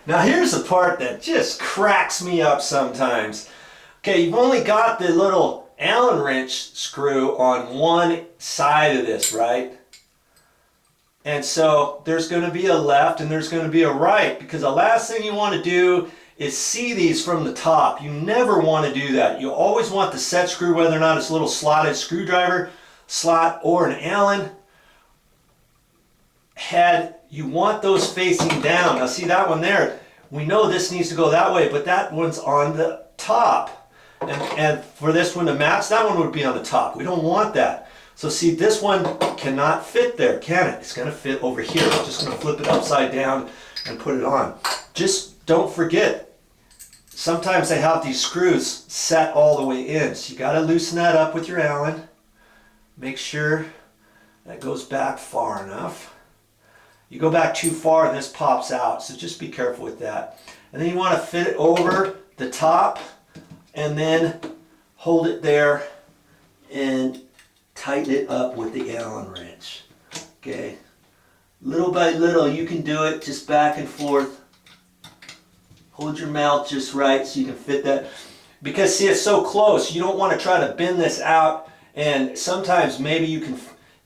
Now here's the part that just cracks me up sometimes. Okay, you've only got the little Allen wrench screw on one side of this, right? And so there's going to be a left and there's going to be a right, because the last thing you want to do is see these from the top. You never want to do that. You always want the set screw, whether or not it's a little slotted screwdriver slot or an Allen head, you want those facing down. Now see that one there, we know this needs to go that way, but that one's on the top. And for this one to match, that one would be on the top. We don't want that. So see, this one cannot fit there, can it? It's going to fit over here. I'm just going to flip it upside down and put it on. Just don't forget, sometimes they have these screws set all the way in. So you got to loosen that up with your Allen. Make sure that goes back far enough. You go back too far and this pops out, so just be careful with that. And then you want to fit it over the top and then hold it there and tighten it up with the Allen wrench. Okay, little by little you can do it, just back and forth. Hold your mouth just right so you can fit that, because see, it's so close, you don't want to try to bend this out, and sometimes maybe you can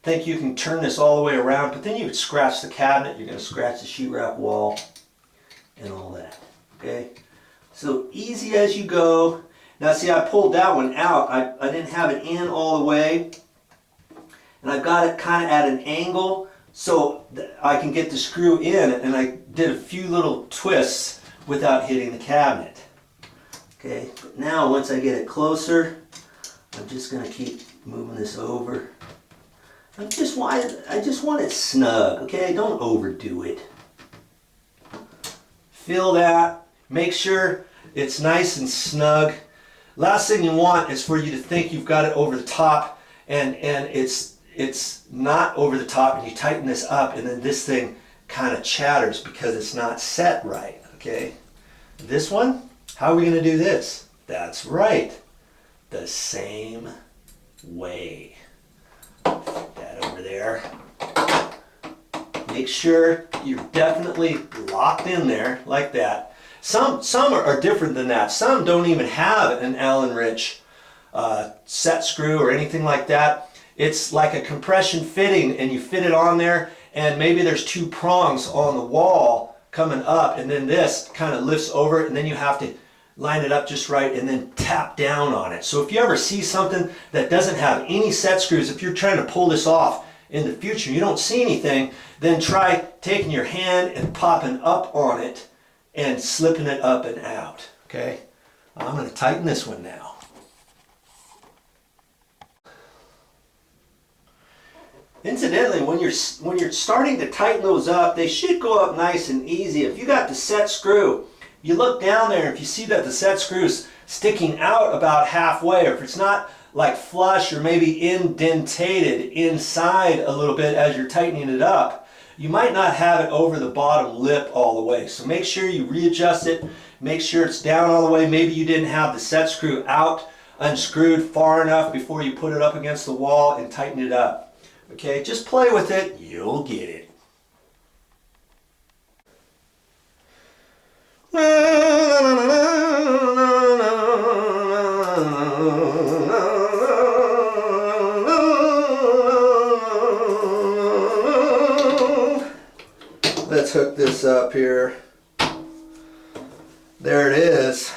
think you can turn this all the way around, but then you would scratch the cabinet, you're going to scratch the sheetrock wall and all that. Okay, so easy as you go. Now see, I pulled that one out. I didn't have it in all the way, and I've got it kind of at an angle so that I can get the screw in, and I did a few little twists without hitting the cabinet. Okay, but now once I get it closer, I'm just going to keep moving this over. I just want it snug, okay? Don't overdo it. Feel that. Make sure it's nice and snug. Last thing you want is for you to think you've got it over the top and it's not over the top, and you tighten this up and then this thing kind of chatters because it's not set right, okay? This one, how are we going to do this? That's right. The same way. Over there. Make sure you're definitely locked in there like that. Some are different than that. Some don't even have an Allen wrench set screw or anything like that. It's like a compression fitting, and you fit it on there, and maybe there's two prongs on the wall coming up, and then this kind of lifts over, and then you have to line it up just right and then tap down on it. So if you ever see something that doesn't have any set screws, if you're trying to pull this off in the future, you don't see anything, then try taking your hand and popping up on it and slipping it up and out. Okay, I'm going to tighten this one now. Incidentally, when you're starting to tighten those up, they should go up nice and easy. If you got the set screw, you look down there, if you see that the set screw's sticking out about halfway, or if it's not like flush or maybe indentated inside a little bit as you're tightening it up, you might not have it over the bottom lip all the way. So make sure you readjust it, make sure it's down all the way. Maybe you didn't have the set screw out unscrewed far enough before you put it up against the wall and tighten it up. Okay, just play with it, you'll get it. Let's hook this up here. There it is.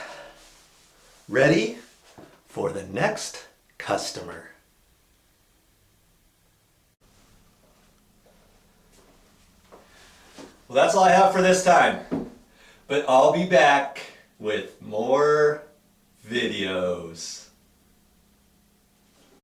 Ready for the next customer. Well, that's all I have for this time. But I'll be back with more videos.